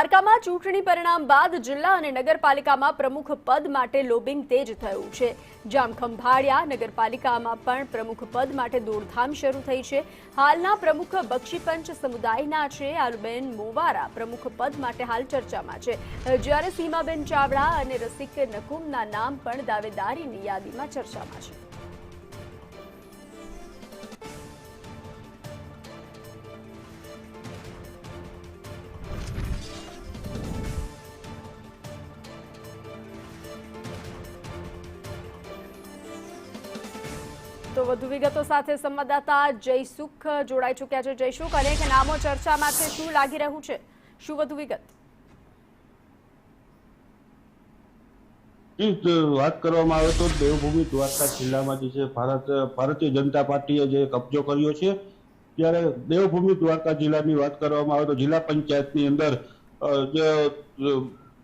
દ્વારકામાં ચૂંટણી પરિણામ બાદ જિલ્લા અને નગરપાલિકામાં પ્રમુખ પદ માટે લોબિંગ તેજ થયું છે। જામખંભાળિયા નગરપાલિકામાં પણ પ્રમુખ પદ માટે દોડધામ શરૂ થઈ છે। હાલના પ્રમુખ બક્ષીપંચ સમુદાયના છે આલુબેન મોવારા પ્રમુખ પદ માટે હાલ ચર્ચામાં છે, જ્યારે સીમાબેન ચાવડા અને રસિક નકુમના નામ પણ દાવેદારીની યાદીમાં ચર્ચામાં છે। તો વધુ વિગતો સાથે સંવાદદાતા જયસુખ જોડાઈ ચૂક્યા છે। જયસુખ, અનેક નામો ચર્ચામાં છે, શું લાગી રહ્યું છે, શું વધુ વિગત? વાત કરવામાં આવે તો દેવભૂમિ દ્વારકા જિલ્લામાં જે છે ભારતીય જનતા પાર્ટીએ જે કબજો કર્યો છે, ત્યારે દેવભૂમિ દ્વારકા જિલ્લાની વાત કરવામાં આવે તો જિલ્લા પંચાયતની અંદર જે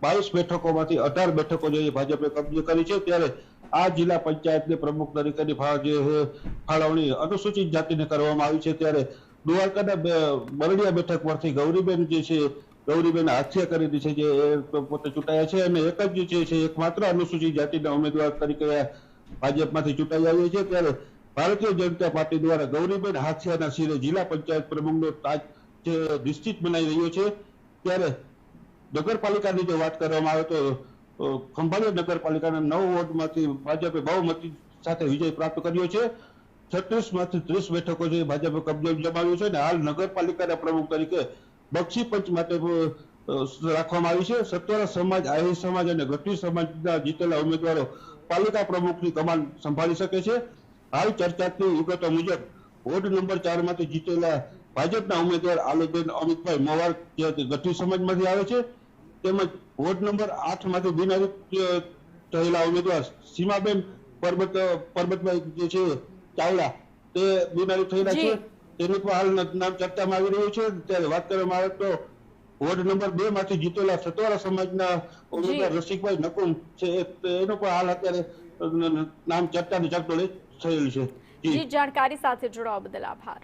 22 બેઠકોમાંથી 18 બેઠકો જે ભાજપે કબજે કરી છે, ત્યારે આ જિલ્લા પંચાયતને પ્રમુખ તરીકેની ફાળવણી અનુસૂચિત જાતિને કરવામાં આવી છે। ત્યારે દ્વારકાના બરડિયા બેઠક પરથી ગૌરીબેન જે છે ગૌરીબેન હાથિયા કરી દીધી છે, જે પોતે ચૂંટાયા છે અને એક જ જે છે એકમાત્ર અનુસૂચિત જાતિના ઉમેદવાર તરીકે ભાજપમાંથી ચૂંટાઈ આવ્યા છે। ત્યારે ભારતીય જનતા પાર્ટી દ્વારા ગૌરીબેન હાથિયાના શિરે જિલ્લા પંચાયત પ્રમુખનો તાજ જે નિશ્ચિત બનાવી રહ્યો છે। ત્યારે નગરપાલિકાની જો વાત કરવામાં આવે તો ખંભાળિયા નગરપાલિકાના 9 વોર્ડમાંથી ભાજપે બહુમતી સાથે વિજય પ્રાપ્ત કર્યો છે। 36માંથી 30 બેઠકો જે ભાજપે કબજો જમાવ્યો છે અને હાલ નગરપાલિકાના પ્રમુખ તરીકે બક્ષીપંચ માટે રાખવામાં આવી છે। સત્વરા સમાજ, આહિર સમાજ અને ગઢવી સમાજના જીતેલા ઉમેદવારો પાલિકા પ્રમુખની કમાન સંભાળી શકે છે। હાલ ચર્ચાની વિગતો મુજબ વોર્ડ નંબર 4 માંથી જીતેલા ભાજપના ઉમેદવાર આલુબેન અમિતભાઈ મોવાર જે ગઢવી સમાજમાંથી આવે છે, તેમજ વોર્ડ નંબર 8 માંથી બિનહરીફ થયેલા ઉમેદવાર સીમાબેન પરબતભાઈ જે છે ચાવડા તે બિનહરીફ થયેલા છે, તેનું પણ હાલ નામ ચર્ચામાં આવી રહ્યું છે। ત્યારે વાત કરવામાં આવે તો વોર્ડ નંબર 2 માંથી જીતેલા સતવારા સમાજના ઉમેદવાર રસિકભાઈ નકુમ છે, એનું પણ હાલ અત્યારે નામ ચર્ચાની ચકડોળ થયેલું છે। જી, જાણકારી સાથે જોડાવા બદલ આભાર।